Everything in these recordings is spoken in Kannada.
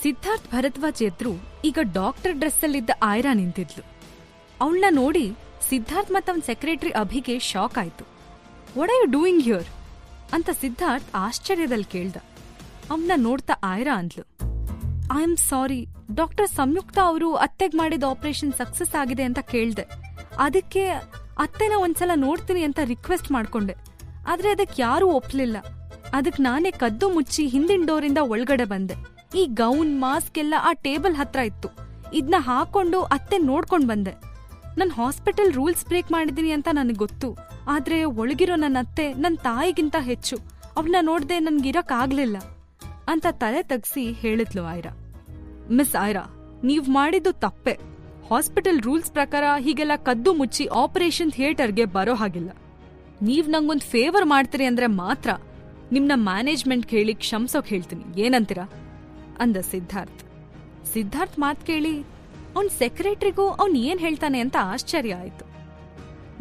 ಸಿದ್ಧಾರ್ಥ್ ಭರದ್ವಾಜ್ ಎದ್ರು ಈಗ ಡಾಕ್ಟರ್ ಡ್ರೆಸ್ಸಲ್ಲಿದ್ದ ಆಯ್ರಾ ನಿಂತಿದ್ಲು. ಅವಳನ್ನ ನೋಡಿ ಸಿದ್ಧಾರ್ಥ್ ಮತ್ತವನ್ ಸೆಕ್ರೆಟರಿ ಅಭಿಗೆ ಶಾಕ್ ಆಯ್ತು. What are you doing here ಅಂತ ಸಿದ್ಧಾರ್ಥ್ ಆಶ್ಚರ್ಯದಲ್ಲಿ ಕೇಳ್ದ. ಅವನ್ನ ನೋಡ್ತಾ ಆಯ್ರಾ ಅಂದ್ಲು, I am sorry, doctor Samyukta ಅವರು ಅತ್ತೆಗ್ ಮಾಡಿದ ಆಪರೇಷನ್ ಸಕ್ಸಸ್ ಆಗಿದೆ ಅಂತ ಕೇಳ್ದೆ. ಅದಕ್ಕೆ ಅತ್ತೆನ ಒಂದ್ಸಲ ನೋಡ್ತೀನಿ ಅಂತ ರಿಕ್ವೆಸ್ಟ್ ಮಾಡ್ಕೊಂಡೆ. ಆದ್ರೆ ಅದಕ್ಕೆ ಯಾರೂ ಒಪ್ಲಿಲ್ಲ. ಅದಕ್ಕೆ ನಾನೇ ಕದ್ದು ಮುಚ್ಚಿ ಹಿಂದಿನ ಡೋರಿಂದ ಒಳಗಡೆ ಬಂದೆ. ಈ ಗೌನ್ ಮಾಸ್ಕ್ ಎಲ್ಲ ಆ ಟೇಬಲ್ ಹತ್ರ ಇತ್ತು. ಇದನ್ನ ಹಾಕೊಂಡು ಅತ್ತೆ ನೋಡ್ಕೊಂಡ್ ಬಂದೆ. ನನ್ ಹಾಸ್ಪಿಟಲ್ ರೂಲ್ಸ್ ಬ್ರೇಕ್ ಮಾಡಿದೀನಿ ಅಂತ ನನಗ್ ಗೊತ್ತು. ಆದ್ರೆ ಒಳಗಿರೋ ನನ್ನ ಅತ್ತೆ ನನ್ ತಾಯಿಗಿಂತ ಹೆಚ್ಚು. ಅವಳನ್ನ ನೋಡ್ದೆ ನನ್ಗಿರಕ್ ಆಗ್ಲಿಲ್ಲ ಅಂತ ತಲೆ ತಗ್ಸಿ ಹೇಳಿದ್ಲು ಆಯ್ರಾ. ಮಿಸ್ ಆಯ್ರಾ, ನೀವ್ ಮಾಡಿದ್ದು ತಪ್ಪೆ. ಹಾಸ್ಪಿಟಲ್ ರೂಲ್ಸ್ ಪ್ರಕಾರ ಹೀಗೆಲ್ಲ ಕದ್ದು ಮುಚ್ಚಿ ಆಪರೇಷನ್ ಥಿಯೇಟರ್ಗೆ ಬರೋ ಹಾಗಿಲ್ಲ. ನೀವ್ ನಂಗೊಂದ್ ಫೇವರ್ ಮಾಡ್ತೀರಿ ಅಂದ್ರೆ ಮಾತ್ರ ನಿಮ್ನ ಮ್ಯಾನೇಜ್ಮೆಂಟ್ ಕೇಳಿ ಕ್ಷಮ್ಸೋಕ್ ಹೇಳ್ತೀನಿ. ಏನಂತೀರಾ ಅಂದ ಸಿದ್ಧಾರ್ಥ್. ಸಿದ್ಧಾರ್ಥ್ ಮಾತ್ ಕೇಳಿ ಅವ್ನ್ ಸೆಕ್ರೆಟರಿಗೂ ಅವ್ನ್ ಏನ್ ಹೇಳ್ತಾನೆ ಅಂತ ಆಶ್ಚರ್ಯ ಆಯ್ತು.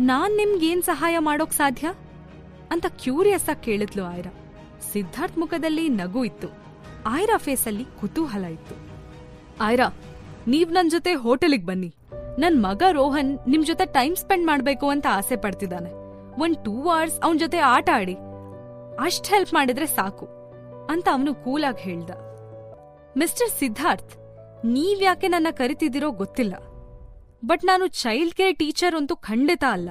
ನಾನ್ ನಿಮ್ಗೇನ್ ಸಹಾಯ ಮಾಡೋಕ್ ಸಾಧ್ಯ ಅಂತ ಕ್ಯೂರಿಯಸ್ ಆಗಿ ಕೇಳಿದ್ಲು ಆಯ್ರಾ. ಸಿದ್ಧಾರ್ಥ್ ಮುಖದಲ್ಲಿ ನಗು ಇತ್ತು. ಆಯ್ರಾ ಫೇಸಲ್ಲಿ ಕುತೂಹಲ ಇತ್ತು. ಆಯ್ರಾ, ನೀವ್ ನನ್ ಜೊತೆ ಹೋಟೆಲಿಗ್ ಬನ್ನಿ. ನನ್ ಮಗ ರೋಹನ್ ನಿಮ್ ಜೊತೆ ಟೈಮ್ ಸ್ಪೆಂಡ್ ಮಾಡ್ಬೇಕು ಅಂತ ಆಸೆ ಪಡ್ತಿದ್ದಾನೆ. 2 hours ಅವನ್ ಜೊತೆ ಆಟ ಆಡಿ. ಅಷ್ಟ್ ಹೆಲ್ಪ್ ಮಾಡಿದ್ರೆ ಸಾಕು ಅಂತ ಅವನು ಕೂಲಾಗಿ ಹೇಳ್ದ. ಮಿಸ್ಟರ್ ಸಿದ್ಧಾರ್ಥ್, ನೀವ್ಯಾಕೆ ನನ್ನ ಕರಿತಿದ್ದೀರೋ ಗೊತ್ತಿಲ್ಲ. ಬಟ್ ನಾನು ಚೈಲ್ಡ್ ಕೇರ್ ಟೀಚರ್ ಅಂತೂ ಖಂಡಿತ ಅಲ್ಲ.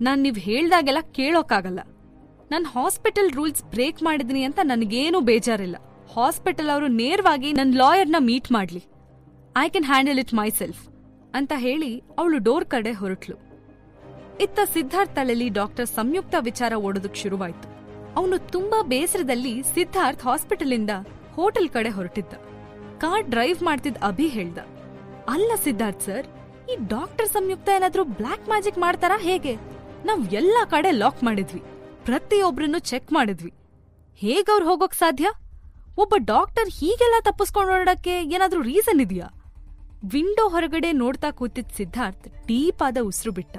ನಾನ್ ನೀವ್ ಹೇಳ್ದಾಗೆಲ್ಲ ಕೇಳೋಕ್ಕಾಗಲ್ಲ. ನಾನ್ ಹಾಸ್ಪಿಟಲ್ ರೂಲ್ಸ್ ಬ್ರೇಕ್ ಮಾಡಿದೀನಿ ಅಂತ ನನಗೇನೂ ಬೇಜಾರಿಲ್ಲ. ಹಾಸ್ಪಿಟಲ್ ಅವರು ನೇರವಾಗಿ ನನ್ ಲಾಯರ್ನ ಮೀಟ್ ಮಾಡ್ಲಿ. I can handle it my self ಅಂತ ಹೇಳಿ ಅವಳು ಡೋರ್ ಕಡೆ ಹೊರಟ್ಲು. ಇತ್ತ ಸಿದ್ಧಾರ್ಥ್ ತಲೆಯಲ್ಲಿ ಡಾಕ್ಟರ್ ಸಂಯುಕ್ತ ವಿಚಾರ ಓಡೋದಕ್ ಶುರುವಾಯ್ತು. ಅವನು ತುಂಬಾ ಬೇಸರದಲ್ಲಿ ಸಿದ್ಧಾರ್ಥ್ ಹಾಸ್ಪಿಟಲಿಂದ ಹೋಟೆಲ್ ಕಡೆ ಹೊರಟಿದ್ದ. ಕಾರ್ ಡ್ರೈವ್ ಮಾಡ್ತಿದ್ದ ಅಭಿ ಹೇಳ್ದ, ಅಲ್ಲ ಸಿದ್ಧಾರ್ಥ್ ಸರ್, ಈ ಡಾಕ್ಟರ್ ಸಂಯುಕ್ತ ಏನಾದ್ರೂ ಬ್ಲಾಕ್ ಮ್ಯಾಜಿಕ್ ಮಾಡ್ತಾರಾ ಹೇಗೆ? ನಾವ್ ಎಲ್ಲಾ ಕಡೆ ಲಾಕ್ ಮಾಡಿದ್ವಿ, ಪ್ರತಿಯೊಬ್ರನ್ನು ಚೆಕ್ ಮಾಡಿದ್ವಿ. ಹೇಗವ್ರು ಹೋಗೋಕ್ ಸಾಧ್ಯ? ಒಬ್ಬ ಡಾಕ್ಟರ್ ಹೀಗೆಲ್ಲ ತಪ್ಪಿಸ್ಕೊಂಡು ಓಡಾಡಕ್ಕೆ ಏನಾದ್ರೂ ರೀಸನ್ ಇದೆಯಾ? ವಿಂಡೋ ಹೊರಗಡೆ ನೋಡ್ತಾ ಕೂತಿದ್ದ ಸಿದ್ಧಾರ್ಥ್ ಡೀಪ್ ಆದ ಉಸಿರು ಬಿಟ್ಟ.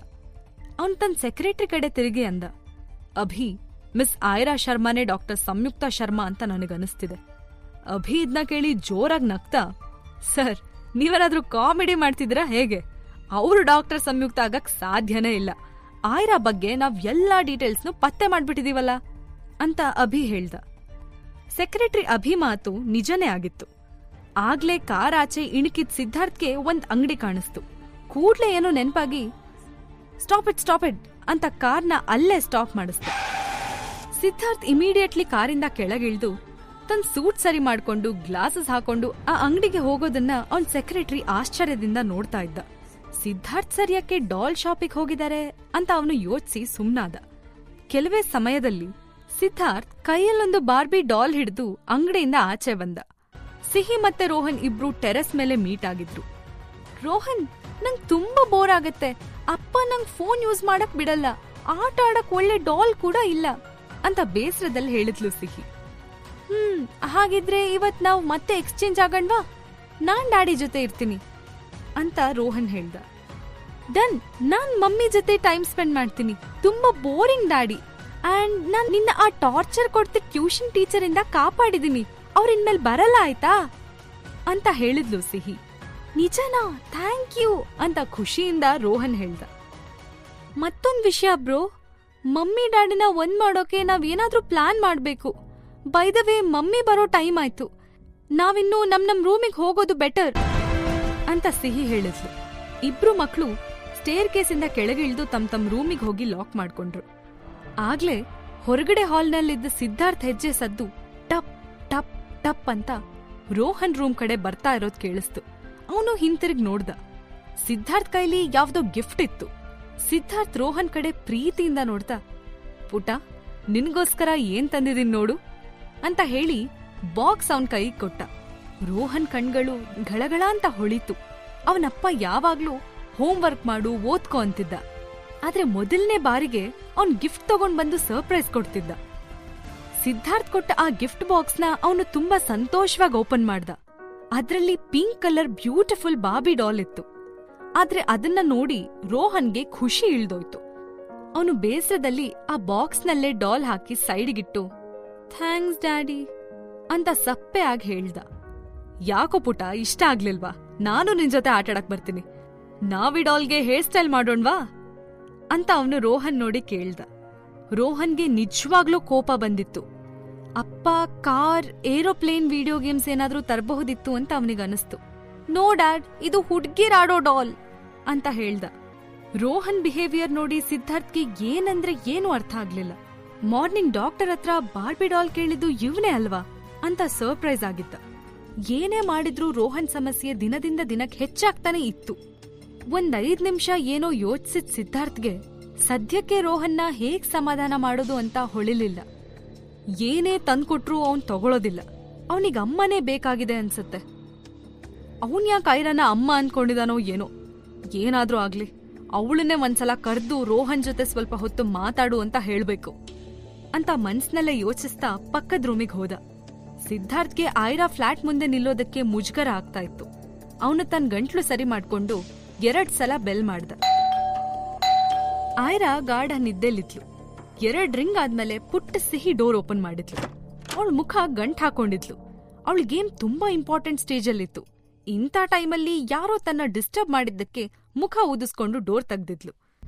ಅವನ್ ತನ್ನ ಸೆಕ್ರೆಟರಿ ಕಡೆ ತಿರುಗಿ ಅಂದ, ಅಭಿ, ಮಿಸ್ ಆಯ್ರಾ ಶರ್ಮಾನೇ ಡಾಕ್ಟರ್ ಸಂಯುಕ್ತ ಶರ್ಮಾ ಅಂತ ನನಗನ್ನಿಸ್ತಿದೆ. ಅಭಿ ಇದನ್ನ ಕೇಳಿ ಜೋರಾಗಿ ನಗ್ತಾ, ಸರ್, ನೀವೇನಾದ್ರೂ ಕಾಮಿಡಿ ಮಾಡ್ತಿದ್ದೀರಾ ಹೇಗೆ? ಅವರು ಡಾಕ್ಟರ್ ಸಂಯುಕ್ತ ಆಗಕ್ ಸಾಧ್ಯನೇ ಇಲ್ಲ. ಆಯ್ರಾ ಬಗ್ಗೆ ನಾವ್ ಎಲ್ಲಾ ಡೀಟೇಲ್ಸ್ನು ಪತ್ತೆ ಮಾಡ್ಬಿಟ್ಟಿದೀವಲ್ಲ ಅಂತ ಅಭಿ ಹೇಳ್ದ. ಸೆಕ್ರೆಟರಿ ಅಭಿ ಮಾತು ನಿಜನೇ ಆಗಿತ್ತು. ಆಗ್ಲೇ ಕಾರ್ ಆಚೆ ಇಣುಕಿದ್ ಸಿದ್ಧಾರ್ಥ್ಗೆ ಒಂದ್ ಅಂಗಡಿ ಕಾಣಿಸ್ತು. ಕೂಡ್ಲೆ ಏನೋ ನೆನ್ಪಾಗಿ ಸ್ಟಾಪ್ ಇಟ್ ಅಂತ ಕಾರ್ನ ಅಲ್ಲೇ ಸ್ಟಾಪ್ ಮಾಡಿಸ್ತು. ಸಿದ್ಧಾರ್ಥ್ ಇಮಿಡಿಯೇಟ್ಲಿ ಕಾರಿಂದ ಕೆಳಗಿಳಿದು ತನ್ ಸೂಟ್ ಸರಿ ಮಾಡ್ಕೊಂಡು ಗ್ಲಾಸಸ್ ಹಾಕೊಂಡು ಆ ಅಂಗಡಿಗೆ ಹೋಗೋದನ್ನ ಅವನ್ ಸೆಕ್ರೆಟರಿ ಆಶ್ಚರ್ಯದಿಂದ ನೋಡ್ತಾ ಇದ್ದ. ಸಿದ್ಧಾರ್ಥ್ ಸರಿಯಕ್ಕೆ ಡಾಲ್ ಶಾಪಿಗೆ ಹೋಗಿದ್ದಾರೆ ಅಂತ ಅವನು ಯೋಚಿಸಿ ಸುಮ್ನಾದ. ಕೆಲವೇ ಸಮಯದಲ್ಲಿ ಸಿದ್ಧಾರ್ಥ್ ಕೈಯಲ್ಲೊಂದು ಬಾರ್ಬಿ ಡಾಲ್ ಹಿಡಿದು ಅಂಗಡಿಯಿಂದ ಆಚೆ ಬಂದ. ಸಿಹಿ ಮತ್ತೆ ರೋಹನ್ ಇಬ್ರು ಟೆರೆಸ್ ಮೇಲೆ ಮೀಟ್ ಆಗಿದ್ರು. ರೋಹನ್, ನಂಗ್ ತುಂಬಾ ಬೋರ್ ಆಗತ್ತೆ. ಅಪ್ಪ ನಂಗ್ ಫೋನ್ ಯೂಸ್ ಮಾಡಕ್ ಬಿಡಲ್ಲ. ಆಟ ಆಡಕ್ ಒಳ್ಳೆ ಡಾಲ್ ಕೂಡ ಇಲ್ಲ ಅಂತ ಬೇಸರದಲ್ಲಿ ಹೇಳಿದ್ಲು ಸಿಹಿ. ಹಾಗಿದ್ರೆ ಇವತ್ ನಾವ್ ಮತ್ತೆ ಎಕ್ಸ್ಚೇಂಜ್ ಆಗಣ್ವಾ? ನಾನ್ ಡ್ಯಾಡಿ ಜೊತೆ ಇರ್ತೀನಿ ಅಂತ ರೋಹನ್ ಹೇಳ್ದ. ಡನ್, ನಾನ್ ಮಮ್ಮಿ ಜೊತೆ ಟೈಮ್ ಸ್ಪೆಂಡ್ ಮಾಡ್ತೀನಿ. ತುಂಬಾ ಬೋರಿಂಗ್ ಡ್ಯಾಡಿ. ಅಂಡ್ ನಾನ್ ನಿನ್ನ ಆ ಟಾರ್ಚರ್ ಕೊಡ್ತಿದ್ದ ಟ್ಯೂಷನ್ ಟೀಚರ್ ಇಂದ ಕಾಪಾಡಿದೀನಿ. ಅವ್ರ ಇನ್ಮೇಲೆ ಬರಲ್ಲ ಆಯ್ತಾ ಅಂತ ಹೇಳಿದ್ಲು ಸಿಹಿ. ನಿಜನಾ? ಥ್ಯಾಂಕ್ ಯು ಅಂತ ಖುಷಿಯಿಂದ ರೋಹನ್ ಹೇಳ್ದ. ಮತ್ತೊಂದ್ ವಿಷಯ ಬ್ರೋ, ಮಮ್ಮಿ ಡ್ಯಾಡಿನ ಒಂದ್ ಮಾಡೋಕೆ ನಾವ್ ಏನಾದ್ರೂ ಪ್ಲಾನ್ ಮಾಡ್ಬೇಕು. ಬೈ ದ ವೇ, ಮಮ್ಮಿ ಬರೋ ಟೈಮ್ ಆಯ್ತು. ನಾವಿನ್ನು ನಮ್ ರೂಮಿಗೆ ಹೋಗೋದು ಬೆಟರ್ ಅಂತ ಸಿಹಿ ಹೇಳಿದ್ಲು. ಇಬ್ರು ಮಕ್ಳು ಸ್ಟೇರ್ ಕೇಸಿಂದ ಕೆಳಗಿಳಿದು ತಮ್ ರೂಮಿಗೆ ಹೋಗಿ ಲಾಕ್ ಮಾಡ್ಕೊಂಡ್ರು. ಆಗ್ಲೇ ಹೊರಗಡೆ ಹಾಲ್ನಲ್ಲಿದ್ದ ಸಿದ್ಧಾರ್ಥ್ ಹೆಜ್ಜೆ ಸದ್ದು ಟಪ್ ಟಪ್ ಟಪ್ ಅಂತ ರೋಹನ್ ರೂಮ್ ಕಡೆ ಬರ್ತಾ ಇರೋದ್ ಕೇಳಿಸ್ತು. ಅವನು ಹಿಂತಿರುಗಿ ನೋಡ್ದ. ಸಿದ್ಧಾರ್ಥ್ ಕೈಲಿ ಯಾವ್ದೋ ಗಿಫ್ಟ್ ಇತ್ತು. ಸಿದ್ಧಾರ್ಥ್ ರೋಹನ್ ಕಡೆ ಪ್ರೀತಿಯಿಂದ ನೋಡ್ತಾ, ಪುಟ, ನಿನ್ಗೋಸ್ಕರ ಏನ್ ತಂದಿದೀನಿ ನೋಡು ಅಂತ ಹೇಳಿ ಬಾಕ್ಸ್ ಅವನ್ ಕೈ ಕೊಟ್ಟ. ರೋಹನ್ ಕಣ್ಗಳು ಗಳಗಳ ಅಂತ ಹೊಳಿತು. ಅವನಪ್ಪ ಯಾವಾಗ್ಲೂ ಹೋಮ್ ವರ್ಕ್ ಮಾಡು, ಓದ್ಕೋ ಅಂತಿದ್ದ. ಆದ್ರೆ ಮೊದಲನೇ ಬಾರಿಗೆ ಅವನ್ ಗಿಫ್ಟ್ ತಗೊಂಡ್ ಬಂದು ಸರ್ಪ್ರೈಸ್ ಕೊಡ್ತಿದ್ದ. ಸಿದ್ಧಾರ್ಥ್ ಕೊಟ್ಟ ಆ ಗಿಫ್ಟ್ ಬಾಕ್ಸ್ನ ಅವನು ತುಂಬಾ ಸಂತೋಷವಾಗಿ ಓಪನ್ ಮಾಡ್ದ. ಅದ್ರಲ್ಲಿ ಪಿಂಕ್ ಕಲರ್ ಬ್ಯೂಟಿಫುಲ್ ಬಾಬಿ ಡಾಲ್ ಇತ್ತು. ಆದ್ರೆ ಅದನ್ನ ನೋಡಿ ರೋಹನ್ಗೆ ಖುಷಿ ಇಳ್ದೋಯ್ತು. ಅವನು ಬೇಸರದಲ್ಲಿ ಆ ಬಾಕ್ಸ್ನಲ್ಲೇ ಡಾಲ್ ಹಾಕಿ ಸೈಡ್ಗಿಟ್ಟು ಥ್ಯಾಂಕ್ಸ್ ಡ್ಯಾಡಿ ಅಂತ ಸಪ್ಪೆ ಆಗಿ ಹೇಳ್ದ. ಯಾಕೋ ಪುಟ ಇಷ್ಟ ಆಗ್ಲಿಲ್ವಾ? ನಾನು ನಿನ್ ಜೊತೆ ಆಟಾಡಕ್ ಬರ್ತೀನಿ. ನಾವಿ ಡಾಲ್ಗೆ ಹೇರ್ ಸ್ಟೈಲ್ ಮಾಡೋಣ್ವಾ ಅಂತ ಅವನು ರೋಹನ್ ನೋಡಿ ಕೇಳ್ದ. ರೋಹನ್ಗೆ ನಿಜವಾಗ್ಲೂ ಕೋಪ ಬಂದಿತ್ತು. ಅಪ್ಪ ಕಾರ್, ಏರೋಪ್ಲೇನ್ ವಿಡಿಯೋ ಗೇಮ್ಸ್ ಏನಾದ್ರೂ ತರಬಹುದಿತ್ತು ಅಂತ ಅವನಿಗನಿಸ್ತು. ನೋ ಡ್ಯಾಡ್, ಇದು ಹುಡ್ಗಿರಾಡೋ ಡಾಲ್ ಅಂತ ಹೇಳ್ದ. ರೋಹನ್ ಬಿಹೇವಿಯರ್ ನೋಡಿ ಸಿದ್ಧಾರ್ಥ್ಗೆ ಏನಂದ್ರೆ ಏನೂ ಅರ್ಥ ಆಗ್ಲಿಲ್ಲ. ಮಾರ್ನಿಂಗ್ ಡಾಕ್ಟರ್ ಹತ್ರ ಬಾರ್ಬಿ ಡಾಲ್ ಕೇಳಿದ್ದು ಇವ್ನೇ ಅಲ್ವಾ ಅಂತ ಸರ್ಪ್ರೈಸ್ ಆಗಿದ್ದ. ಏನೇ ಮಾಡಿದ್ರೂ ರೋಹನ್ ಸಮಸ್ಯೆ ದಿನದಿಂದ ದಿನಕ್ಕೆ ಹೆಚ್ಚಾಗ್ತಾನೆ ಇತ್ತು. 5 ನಿಮಿಷ ಏನೋ ಯೋಚಿಸಿದ ಸಿದ್ಧಾರ್ಥ್ಗೆ ಸದ್ಯಕ್ಕೆ ರೋಹನ್ನ ಹೇಗ್ ಸಮಾಧಾನ ಮಾಡೋದು ಅಂತ ಹೊಳಿಲಿಲ್ಲ. ಏನೇ ತಂದ್ಕೊಟ್ರೂ ಅವನ್ ತಗೊಳೋದಿಲ್ಲ. ಅವನಿಗೆ ಅಮ್ಮನೇ ಬೇಕಾಗಿದೆ ಅನ್ಸತ್ತೆ. ಅವನ್ ಯಾಕೆ ಐರನ್ನ ಅಮ್ಮ ಅನ್ಕೊಂಡಿದಾನೋ ಏನೋ. ಏನಾದ್ರೂ ಆಗ್ಲಿ, ಅವಳನ್ನೇ ಒಂದ್ಸಲ ಕರ್ದು ರೋಹನ್ ಜೊತೆ ಸ್ವಲ್ಪ ಹೊತ್ತು ಮಾತಾಡು ಅಂತ ಹೇಳ್ಬೇಕು ಅಂತ ಮನ್ಸ್ನಲ್ಲೇ ಯೋಚಿಸ್ತಾ ಪಕ್ಕದ ರೂಮಿಗೆ ಹೋದ. ಸಿದ್ಧಾರ್ಥ್ಗೆ ಐರಾ ಫ್ಲಾಟ್ ಮುಂದೆ ನಿಲ್ಲೋದಕ್ಕೆ ಮುಜುಗರ ಆಗ್ತಾ ಇತ್ತು. ಅವನು ತನ್ನ ಗಂಟ್ಲು ಸರಿ ಮಾಡ್ಕೊಂಡು 2 ಸಲ ಬೆಲ್ ಮಾಡ್ದ. ಐರಾ ಗಾಢ ನಿದ್ದೆಲಿದ್ಲು. 2 ರಿಂಗ್ ಆದ್ಮೇಲೆ ಪುಟ್ಟ ಸಿಹಿ ಡೋರ್ ಓಪನ್ ಮಾಡಿದ್ಲು. ಅವಳ ಮುಖ ಗಂಟ್ ಹಾಕೊಂಡಿದ್ಲು. ಅವಳ ಗೇಮ್ ತುಂಬಾ ಇಂಪಾರ್ಟೆಂಟ್ ಸ್ಟೇಜಲ್ಲಿತ್ತು. ಇಂಥ ಟೈಮಲ್ಲಿ ಯಾರೋ ತನ್ನ ಡಿಸ್ಟರ್ಬ್ ಮಾಡಿದ್ದಕ್ಕೆ ಮುಖ ಊದಿಸ್ಕೊಂಡು ಡೋರ್ ತೆಗ್ದಿದ್ಲು.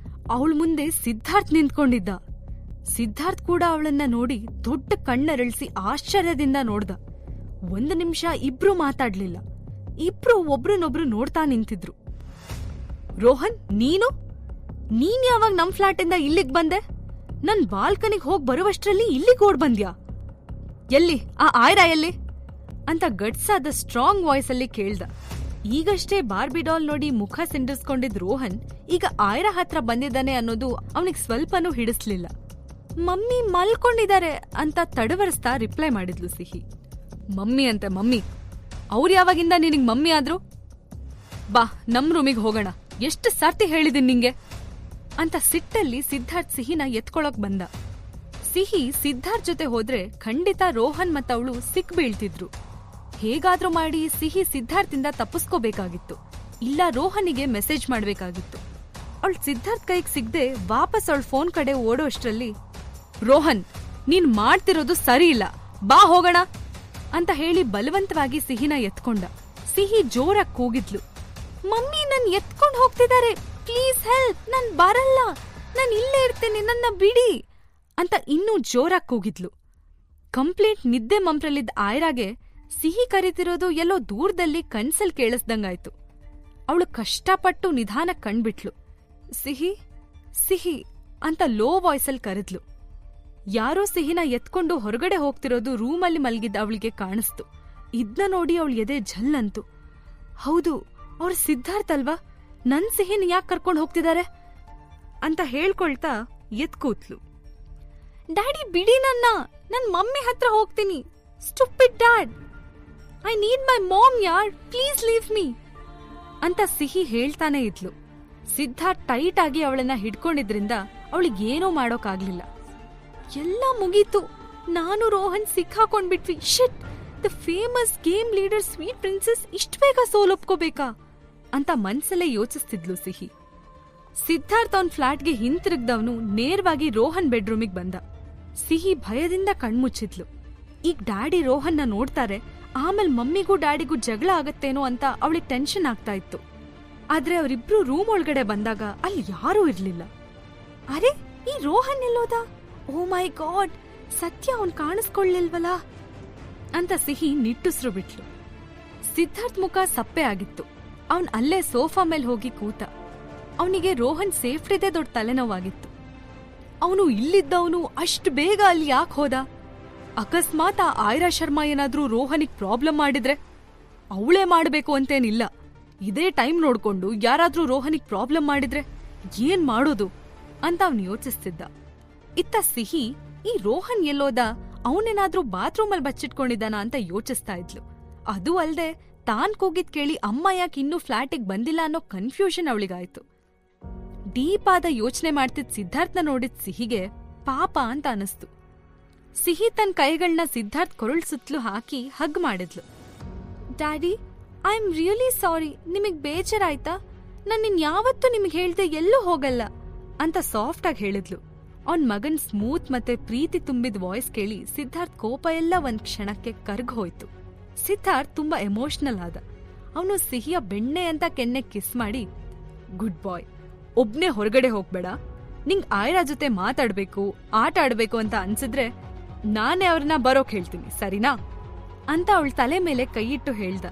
ಅವಳ ಮುಂದೆ ಸಿದ್ಧಾರ್ಥ್ ನಿಂತ್ಕೊಂಡಿದ್ದ. ಸಿದ್ಧಾರ್ಥ್ ಕೂಡ ಅವಳನ್ನ ನೋಡಿ ದೊಡ್ಡ ಕಣ್ಣರಳಿಸಿ ಆಶ್ಚರ್ಯದಿಂದ ನೋಡ್ದ. 1 ನಿಮಿಷ ಇಬ್ರು ಮಾತಾಡ್ಲಿಲ್ಲ. ಇಬ್ರು ಒಬ್ರನ್ನೊಬ್ರು ನೋಡ್ತಾ ನಿಂತಿದ್ರು. ರೋಹನ್, ನೀನ್ ಯಾವಾಗ ನಮ್ ಫ್ಲಾಟಿಂದ ಇಲ್ಲಿಗ್ ಬಂದೆ? ನನ್ ಬಾಲ್ಕನಿಗ್ ಹೋಗ್ ಬರುವಷ್ಟ್ರಲ್ಲಿ ಇಲ್ಲಿಗ್ ಓಡ್ ಬಂದ್ಯಾ? ಎಲ್ಲಿ ಆ ಐರಾ ಎಲ್ಲಿ ಅಂತ ಗಡ್ಸಾದ ಸ್ಟ್ರಾಂಗ್ ವಾಯ್ಸ್ ಅಲ್ಲಿ ಕೇಳ್ದ. ಈಗಷ್ಟೇ ಬಾರ್ಬಿ ಡಾಲ್ ನೋಡಿ ಮುಖ ಸಿಂಡರ್ಸ್ಕೊಂಡಿದ್ ರೋಹನ್ ಈಗ ಐರಾ ಹತ್ರ ಬಂದಿದ್ದಾನೆ ಅನ್ನೋದು ಅವನಿಗೆ ಸ್ವಲ್ಪನೂ ಹಿಡಿಸ್ಲಿಲ್ಲ. ಮಮ್ಮಿ ಮಲ್ಕೊಂಡಿದ್ದಾರೆ ಅಂತ ತಡವರಿಸ್ತಾ ರಿಪ್ಲೈ ಮಾಡಿದ್ಲು ಸಿಹಿ. ಮಮ್ಮಿ ಅಂತೆ ಮಮ್ಮಿ? ಅವ್ರು ಯಾವಾಗಿಂದ ನಿನಗ್ ಮಮ್ಮಿ ಆದ್ರು? ಬಾ ನಮ್ ರೂಮಿಗೆ ಹೋಗೋಣ, ಎಷ್ಟು ಸರ್ತಿ ಹೇಳಿದೀನಿ ನಿಂಗೆ ಅಂತ ಸಿಟ್ಟಲ್ಲಿ ಸಿದ್ಧಾರ್ಥ್ ಸಿಹಿನ ಎತ್ಕೊಳಕ್ ಬಂದ. ಸಿಹಿ ಸಿದ್ಧಾರ್ಥ್ ಜೊತೆ ಹೋದ್ರೆ ಖಂಡಿತ ರೋಹನ್ ಮತ್ತವಳು ಸಿಕ್ ಬೀಳ್ತಿದ್ರು. ಹೇಗಾದ್ರೂ ಮಾಡಿ ಸಿಹಿ ಸಿದ್ಧಾರ್ಥಿಂದ ತಪ್ಪಿಸ್ಕೋಬೇಕಾಗಿತ್ತು. ಇಲ್ಲ ರೋಹನಿಗೆ ಮೆಸೇಜ್ ಮಾಡ್ಬೇಕಾಗಿತ್ತು. ಅವಳು ಸಿದ್ಧಾರ್ಥ್ ಕೈಗೆ ಸಿಗದೆ ವಾಪಸ್ ಅವಳ ಫೋನ್ ಕಡೆ ಓಡೋ ಅಷ್ಟ್ರಲ್ಲಿ, ರೋಹನ್ ನೀನ್ ಮಾಡ್ತಿರೋದು ಸರಿ ಇಲ್ಲ, ಬಾ ಹೋಗೋಣ ಅಂತ ಹೇಳಿ ಬಲವಂತವಾಗಿ ಸಿಹಿನ ಎತ್ಕೊಂಡ. ಸಿಹಿ ಜೋರಾಗಿ ಕೂಗಿದ್ಲು, ಮಮ್ಮಿ ನನ್ ಎತ್ಕೊಂಡ್ ಹೋಗ್ತಿದ್ದಾರೆ, ಪ್ಲೀಸ್ ಹೆಲ್ಪ್, ನಾನ್ ಬರಲ್ಲ, ನಾನ್ ಇಲ್ಲೇ ಇರ್ತೇನೆ, ನನ್ನ ಬಿಡಿ ಅಂತ ಇನ್ನೂ ಜೋರಾಗಿ ಕೂಗಿದ್ಲು. ಕಂಪ್ಲೀಟ್ ನಿದ್ದೆ ಮಂಪ್ರಲ್ಲಿದ್ದ ಐರಾಗೆ ಸಿಹಿ ಕರಿತಿರೋದು ಎಲ್ಲೋ ದೂರದಲ್ಲಿ ಕನ್ಸಲ್ ಕೇಳಿಸ್ದಂಗಾಯ್ತು. ಅವಳು ಕಷ್ಟಪಟ್ಟು ನಿಧಾನ ಕಣ್ಬಿಟ್ಲು. ಸಿಹಿ ಸಿಹಿ ಅಂತ ಲೋ ವಾಯ್ಸಲ್ಲಿ ಕರೆದ್ಲು. ಯಾರೋ ಸಿಹಿನ ಎತ್ಕೊಂಡು ಹೊರಗಡೆ ಹೋಗ್ತಿರೋದು ರೂಮಲ್ಲಿ ಮಲಗಿದ್ದ ಅವಳಿಗೆ ಕಾಣಿಸ್ತು. ಇದ್ನ ನೋಡಿ ಅವಳ ಎದೆ ಝಲ್ಲಂತು. ಹೌದು, ಅವ್ರ ಸಿದ್ಧಾರ್ಥ್ ಅಲ್ವಾ, ನನ್ ಸಿಹಿನ ಯಾಕೆ ಕರ್ಕೊಂಡು ಹೋಗ್ತಿದ್ದಾರೆ ಅಂತ ಹೇಳ್ಕೊಳ್ತಾ ಎತ್ಕೂತ್ಲು. ಡ್ಯಾಡಿ ಬಿಡಿ ನನ್ನ, ನನ್ ಮಮ್ಮಿ ಹತ್ರ ಹೋಗ್ತೀನಿ. Stupid dad, I need my mom ಯಾರ್, ಪ್ಲೀಸ್ ಲೀವ್ ಮೀ ಅಂತ ಸಿಹಿ ಹೇಳ್ತಾನೆ ಇದ್ಲು. ಸಿದ್ಧಾರ್ಥ್ ಟೈಟ್ ಆಗಿ ಅವಳನ್ನ ಹಿಡ್ಕೊಂಡಿದ್ರಿಂದ ಅವಳಿಗೇನೋ ಮಾಡೋಕಾಗ್ಲಿಲ್ಲ. ಎಲ್ಲ ಮುಗೀತು, ನಾನು ರೋಹನ್ ಸಿಕ್ಕಾಕೊಂಡ್ಬಿಟ್ವಿ. Shit, the famous game leader sweet princess ಇಷ್ಟ ಬೇಗ ಸೋಲೊಪ್ಕೋಬೇಕಾ ಅಂತ ಮನ್ಸಲ್ಲೇ ಯೋಚಿಸ್ತಿದ್ಲು ಸಿಹಿ. ಸಿದ್ಧಾರ್ಥ್ ಅವನ್ ಫ್ಲಾಟ್ಗೆ ಹಿಂತಿರುಗ್ದವನು ನೇರವಾಗಿ ರೋಹನ್ ಬೆಡ್ರೂಮಿಗೆ ಬಂದ. ಸಿಹಿ ಭಯದಿಂದ ಕಣ್ಮುಚ್ಚಿದ್ಲು. ಈಗ ಡ್ಯಾಡಿ ರೋಹನ್ನ ನೋಡ್ತಾರೆ, ಆಮೇಲೆ ಮಮ್ಮಿಗೂ ಡ್ಯಾಡಿಗೂ ಜಗಳ ಆಗತ್ತೇನೋ ಅಂತ ಅವಳಿಗೆ ಟೆನ್ಷನ್ ಆಗ್ತಾ ಇತ್ತು. ಆದ್ರೆ ಅವರಿಬ್ರು ರೂಮ್ ಒಳಗಡೆ ಬಂದಾಗ ಅಲ್ಲಿ ಯಾರೂ ಇರ್ಲಿಲ್ಲ. ಅರೆ, ಈ ರೋಹನ್ ಎಲ್ಲೋದ? ಓ ಮೈ ಗಾಡ್, ಸತ್ಯ ಅವನ್ ಕಾಣಿಸ್ಕೊಳ್ಳಿಲ್ವಲ್ಲ ಅಂತ ಸಿಹಿ ನಿಟ್ಟುಸ್ರು ಬಿಟ್ಲು. ಸಿದ್ಧಾರ್ಥ್ ಮುಖ ಸಪ್ಪೆ ಆಗಿತ್ತು. ಅವನ್ ಅಲ್ಲೇ ಸೋಫಾ ಮೇಲೆ ಹೋಗಿ ಕೂತ. ಅವನಿಗೆ ರೋಹನ್ ಸೇಫ್ಟಿದೇ ದೊಡ್ಡ ತಲೆನೋವಾಗಿತ್ತು. ಅವನು ಇಲ್ಲಿದ್ದವನು ಅಷ್ಟು ಬೇಗ ಅಲ್ಲಿ ಯಾಕೆ ಹೋದ? ಅಕಸ್ಮಾತ್ ಆ ಐರಾ ಶರ್ಮಾ ಏನಾದ್ರೂ ರೋಹನಿಗ್ ಪ್ರಾಬ್ಲಮ್ ಮಾಡಿದ್ರೆ? ಅವಳೇ ಮಾಡಬೇಕು ಅಂತೇನಿಲ್ಲ. ಇದೇ ಟೈಮ್ ನೋಡ್ಕೊಂಡು ಯಾರಾದ್ರೂ ರೋಹನಿಗ್ ಪ್ರಾಬ್ಲಮ್ ಮಾಡಿದ್ರೆ ಏನ್ ಮಾಡೋದು ಅಂತ ಅವನು ಯೋಚಿಸ್ತಿದ್ದ. ಇತ್ತ ಸಿಹಿ, ಈ ರೋಹನ್ ಎಲ್ಲೋದ, ಅವನೇನಾದ್ರೂ ಬಾತ್ರೂಮಲ್ಲಿ ಬಚ್ಚಿಟ್ಕೊಂಡಿದ್ದಾನ ಅಂತ ಯೋಚಿಸ್ತಾ ಇದ್ಲು. ಅದು ಅಲ್ದೆ ತಾನ್ ಕೂಗಿದ್ ಕೇಳಿ ಅಮ್ಮ ಯಾಕೆ ಇನ್ನೂ ಫ್ಲಾಟಿಗೆ ಬಂದಿಲ್ಲ ಅನ್ನೋ ಕನ್ಫ್ಯೂಷನ್ ಅವಳಿಗಾಯ್ತು. ಡೀಪ್ ಆದ ಯೋಚನೆ ಮಾಡ್ತಿದ್ ಸಿದ್ಧಾರ್ಥ್ನ ನೋಡಿದ್ ಸಿಹಿಗೆ ಪಾಪ ಅಂತ ಅನಿಸ್ತು. ಸಿಹಿ ತನ್ನ ಕೈಗಳನ್ನ ಸಿದ್ಧಾರ್ಥ್ ಕೊರಳ್ ಸುತ್ತಲೂ ಹಾಕಿ ಹಗ್ ಮಾಡಿದ್ಲು. Daddy, I am really sorry, ನಿಮಗ್ ಬೇಜಾರಾಯ್ತಾ? ನಾನ್ ಯಾವತ್ತೂ ನಿಮ್ಗೆ ಹೇಳ್ದೆ ಎಲ್ಲೂ ಹೋಗಲ್ಲ ಅಂತ ಸಾಫ್ಟ್ ಆಗಿ ಹೇಳಿದ್ಲು. ಅವನ್ ಮಗನ್ ಸ್ಮೂತ್ ಮತ್ತೆ ಪ್ರೀತಿ ತುಂಬಿದ ವಾಯ್ಸ್ ಕೇಳಿ ಸಿದ್ಧಾರ್ಥ್ ಕೋಪ ಎಲ್ಲ ಒಂದ್ ಕ್ಷಣಕ್ಕೆ ಕರ್ಗ್ ಹೋಯ್ತು. ಸಿದ್ಧಾರ್ಥ್ ತುಂಬಾ ಎಮೋಷನಲ್ ಆದ. ಅವನು ಸಿಹಿಯ ಬೆಣ್ಣೆ ಅಂತ ಕೆನ್ನೆ ಕಿಸ್ ಮಾಡಿ, ಗುಡ್ ಬಾಯ್, ಒಬ್ನೇ ಹೊರಗಡೆ ಹೋಗ್ಬೇಡ, ನಿಂಗ್ ಆಯ್ರಾ ಜೊತೆ ಮಾತಾಡ್ಬೇಕು, ಆಟ ಆಡ್ಬೇಕು ಅಂತ ಅನ್ಸಿದ್ರೆ ನಾನೇ ಅವ್ರನ್ನ ಬರೋಕ್ ಹೇಳ್ತೀನಿ, ಸರಿನಾ ಅಂತ ಅವಳ ತಲೆ ಮೇಲೆ ಕೈಯಿಟ್ಟು ಹೇಳ್ದ.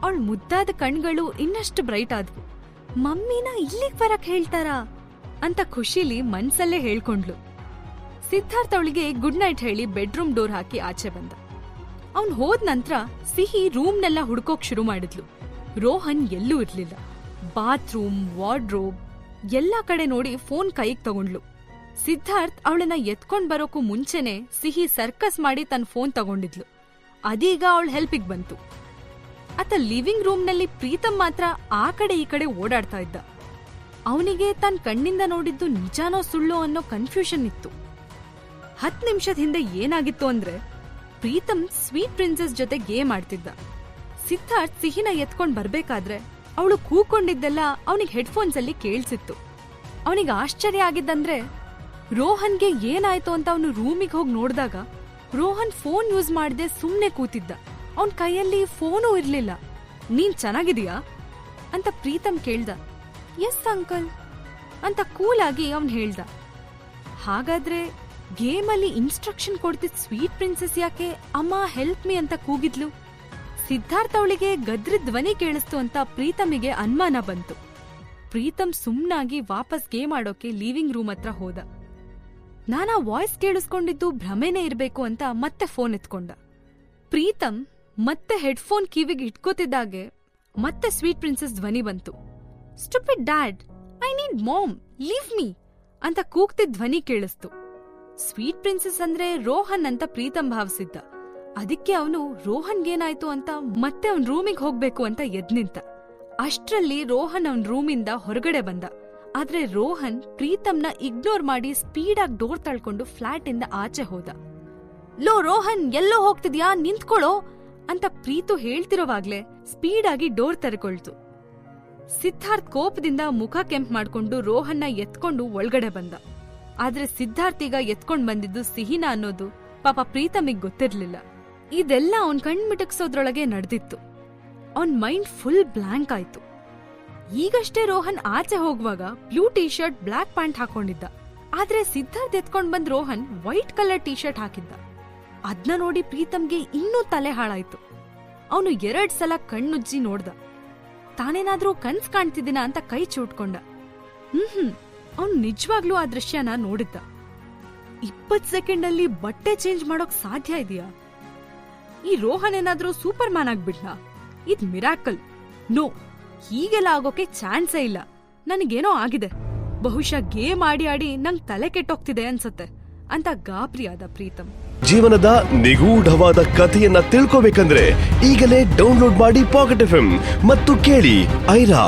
ಅವಳ ಮುದ್ದಾದ ಕಣ್ಗಳು ಇನ್ನಷ್ಟು ಬ್ರೈಟ್ ಆದ್ವು. ಮಮ್ಮಿನ ಇಲ್ಲಿಗ್ ಬರಕ್ ಹೇಳ್ತಾರಾ ಅಂತ ಖುಷಿಲಿ ಮನ್ಸಲ್ಲೇ ಹೇಳ್ಕೊಂಡ್ಲು. ಸಿದ್ಧಾರ್ಥ್ ಅವಳಿಗೆ ಗುಡ್ ನೈಟ್ ಹೇಳಿ ಬೆಡ್ರೂಮ್ ಡೋರ್ ಹಾಕಿ ಆಚೆ ಬಂದ. ಅವ್ನ್ ಹೋದ್ ನಂತರ ಸಿಹಿ ರೂಮ್ನೆಲ್ಲ ಹುಡ್ಕೋಕ್ ಶುರು ಮಾಡಿದ್ಲು. ರೋಹನ್ ಎಲ್ಲೂ ಇರ್ಲಿಲ್ಲ. ಬಾತ್ರೂಮ್, ವಾರ್ಡ್ರೋಬ್ ಎಲ್ಲಾ ಕಡೆ ನೋಡಿ ಫೋನ್ ಕೈಗ್ ತಗೊಂಡ್ಲು. ಸಿದ್ಧಾರ್ಥ್ ಅವಳನ್ನ ಎತ್ಕೊಂಡ್ ಬರೋಕು ಮುಂಚೆನೆ ಸಿಹಿ ಸರ್ಕಸ್ ಮಾಡಿ ತನ್ನ ಫೋನ್ ತಗೊಂಡಿದ್ಲು. ಅದೀಗ ಅವಳ ಹೆಲ್ಪಿಗ್ ಬಂತು. ಆತ ಲಿವಿಂಗ್ ರೂಮ್ನಲ್ಲಿ ಪ್ರೀತಮ್ ಮಾತ್ರ ಆ ಕಡೆ ಈ ಕಡೆ ಓಡಾಡ್ತಾ ಇದ್ದ. ಅವನಿಗೆ ತನ್ನ ಕಣ್ಣಿಂದ ನೋಡಿದ್ದು ನಿಜಾನೋ ಸುಳ್ಳೋ ಅನ್ನೋ ಕನ್ಫ್ಯೂಷನ್ ಇತ್ತು. 10 ನಿಮಿಷದ ಹಿಂದೆ ಏನಾಗಿತ್ತು ಅಂದ್ರೆ, ಪ್ರೀತಮ್ ಸ್ವೀಟ್ ಪ್ರಿನ್ಸೆಸ್ ಜೊತೆ ಗೇಮ್ ಆಡ್ತಿದ್ದ. ಸಿದ್ಧಾರ್ಥ್ ಸಿಹಿನ ಎತ್ಕೊಂಡ್ ಬರ್ಬೇಕಾದ್ರೆ ಅವಳು ಕೂಕೊಂಡಿದ್ದೆಲ್ಲ ಅವನಿಗೆ ಹೆಡ್ಫೋನ್ಸ್ ಅಲ್ಲಿ ಕೇಳಿಸಿತ್ತು. ಅವನಿಗೆ ಆಶ್ಚರ್ಯ ಆಗಿದ್ದಂದ್ರೆ, ರೋಹನ್ಗೆ ಏನಾಯ್ತು ಅಂತ ಅವನು ರೂಮಿಗೆ ಹೋಗಿ ನೋಡಿದಾಗ ರೋಹನ್ ಫೋನ್ ಯೂಸ್ ಮಾಡದೆ ಸುಮ್ನೆ ಕೂತಿದ್ದ. ಅವನ್ ಕೈಯಲ್ಲಿ ಫೋನೂ ಇರ್ಲಿಲ್ಲ. ನೀನ್ ಚೆನ್ನಾಗಿದೀಯಾ ಅಂತ ಪ್ರೀತಮ್ ಕೇಳ್ದ. ಎಸ್ ಅಂಕಲ್ ಅಂತ ಕೂಲಾಗಿ ಅವನ್ ಹೇಳ್ದ. ಹಾಗಾದ್ರೆ ಗೇಮಲ್ಲಿ ಇನ್ಸ್ಟ್ರಕ್ಷನ್ ಕೊಡ್ತಿದ್ ಸ್ವೀಟ್ ಪ್ರಿನ್ಸೆಸ್ ಯಾಕೆ ಅಮ್ಮ ಹೆಲ್ಪ್ ಮೀ ಅಂತ ಕೂಗಿದ್ಲು? ಸಿದ್ಧಾರ್ಥ್ ಅವಳಿಗೆ ಗದ್ರ ಧ್ವನಿ ಕೇಳಿಸ್ತು ಅಂತ ಪ್ರೀತಮಿಗೆ ಅನುಮಾನ ಬಂತು. ಪ್ರೀತಮ್ ಸುಮ್ನಾಗಿ ವಾಪಸ್ ಗೇಮ್ ಆಡೋಕೆ ಲಿವಿಂಗ್ ರೂಮ್ ಹತ್ರ ಹೋದ. ನಾನಾ ವಾಯ್ಸ್ ಕೇಳಿಸ್ಕೊಂಡಿದ್ದು ಭ್ರಮೆನೇ ಇರ್ಬೇಕು ಅಂತ ಮತ್ತೆ ಫೋನ್ ಎತ್ಕೊಂಡ. ಪ್ರೀತಮ್ ಮತ್ತೆ ಹೆಡ್ಫೋನ್ ಕಿವಿಗೆ ಇಟ್ಕೋತಿದ್ದಾಗೆ ಮತ್ತೆ ಸ್ವೀಟ್ ಪ್ರಿನ್ಸೆಸ್ ಧ್ವನಿ ಬಂತು. Stupid dad, I need mom, leave me ಅಂತ ಕೂಗ್ತಿದ್ದ ಧ್ವನಿ ಕೇಳಿಸ್ತು. ಸ್ವೀಟ್ ಪ್ರಿನ್ಸೆಸ್ ಅಂದ್ರೆ ರೋಹನ್ ಅಂತ ಪ್ರೀತಮ್ ಭಾವಿಸಿದ್ದ. ಅದಕ್ಕೆ ಅವನು ರೋಹನ್ಗೇನಾಯ್ತು ಅಂತ ಮತ್ತೆ ಅವನ್ ರೂಮಿಗೆ ಹೋಗ್ಬೇಕು ಅಂತ ಎದ್ ನಿಂತ. ಅಷ್ಟ್ರಲ್ಲಿ ರೋಹನ್ ಅವನ್ ರೂಮಿಂದ ಹೊರಗಡೆ ಬಂದ. ಆದ್ರೆ ರೋಹನ್ ಪ್ರೀತಮ್ನ ಇಗ್ನೋರ್ ಮಾಡಿ ಸ್ಪೀಡಾಗಿ ಡೋರ್ ತಳ್ಕೊಂಡು ಫ್ಲಾಟ್ ಇಂದ ಆಚೆ ಹೋದ. ಲೋ ರೋಹನ್, ಎಲ್ಲೋ ಹೋಗ್ತಿದ್ಯಾ, ನಿಂತ್ಕೊಳ್ಳೋ ಅಂತ ಪ್ರೀತು ಹೇಳ್ತಿರೋವಾಗ್ಲೇ ಸ್ಪೀಡಾಗಿ ಡೋರ್ ತೆರೆಕೊಳ್ತು. ಸಿದ್ಧಾರ್ಥ್ ಕೋಪದಿಂದ ಮುಖ ಕೆಂಪ್ ಮಾಡ್ಕೊಂಡು ರೋಹನ್ನ ಎತ್ಕೊಂಡು ಒಳಗಡೆ ಬಂದ. ಆದ್ರೆ ಸಿದ್ಧಾರ್ಥ್ ಈಗ ಎತ್ಕೊಂಡ್ ಬಂದಿದ್ದು ಸಿಹಿನ ಅನ್ನೋದು ಪಾಪ ಪ್ರೀತಮಿಗ್ ಗೊತ್ತಿರ್ಲಿಲ್ಲ. ಇದೆಲ್ಲ ಅವನ್ ಕಣ್ಮಿಟಕ್ಸೋದ್ರೊಳಗೆ ನಡೆದಿತ್ತು. ಅವನ್ ಮೈಂಡ್ ಫುಲ್ ಬ್ಲಾಂಕ್ ಆಯ್ತು. ಈಗಷ್ಟೇ ರೋಹನ್ ಆಚೆ ಹೋಗುವಾಗ blue T shirt, black pant ಹಾಕೊಂಡಿದ್ದ. ಆದ್ರೆ ಸಿದ್ಧಾರ್ಥ್ ಎತ್ಕೊಂಡ್ ಬಂದ್ Rohan white colour T shirt ಹಾಕಿದ್ದ. ಅದ್ನ ನೋಡಿ ಪ್ರೀತಮ್ಗೆ ಇನ್ನೂ ತಲೆ ಹಾಳಾಯ್ತು. ಅವನು 2 ಸಲ ಕಣ್ಣುಜ್ಜಿ ನೋಡ್ದ. ತಾನೇನಾದ್ರೂ ಕನ್ಸ್ ಕಾಣ್ತಿದ್ದೀನ ಅಂತ ಕೈ ಚೂಟ್ಕೊಂಡ. ಅವನು ನಿಜವಾಗ್ಲೂ ಆ ದೃಶ್ಯನ ನೋಡಿದ್ದ. 20 ಸೆಕೆಂಡ್ ಅಲ್ಲಿ ಬಟ್ಟೆ ಚೇಂಜ್ ಮಾಡೋಕ್ ಸಾಧ್ಯ ಇದೆಯಾ? ಈ ರೋಹನ್ ಏನಾದ್ರೂ ಸೂಪರ್ ಮ್ಯಾನ್ ಆಗ್ಬಿಟ್ನಾ? ಇದ್ ಮಿರಾಕಲ್. ನೋ, ಹೀಗೆಲ್ಲ ಆಗೋಕೆ ಚಾನ್ಸೇ ಇಲ್ಲ. ನನಗೇನೋ ಆಗಿದೆ, ಬಹುಶಃ ಗೇಮ್ ಆಡಿ ಆಡಿ ನಂಗ್ ತಲೆ ಕೆಟ್ಟೋಗ್ತಿದೆ ಅನ್ಸತ್ತೆ ಅಂತ ಗಾಬರಿಯಾದ ಪ್ರೀತಮ್. ಜೀವನದ ನಿಗೂಢವಾದ ಕಥೆಯನ್ನ ತಿಳ್ಕೋಬೇಕಂದ್ರೆ ಈಗಲೇ ಡೌನ್ಲೋಡ್ ಮಾಡಿ ಪಾಕೆಟ್ FM ಮತ್ತು ಕೇಳಿ ಐರಾ.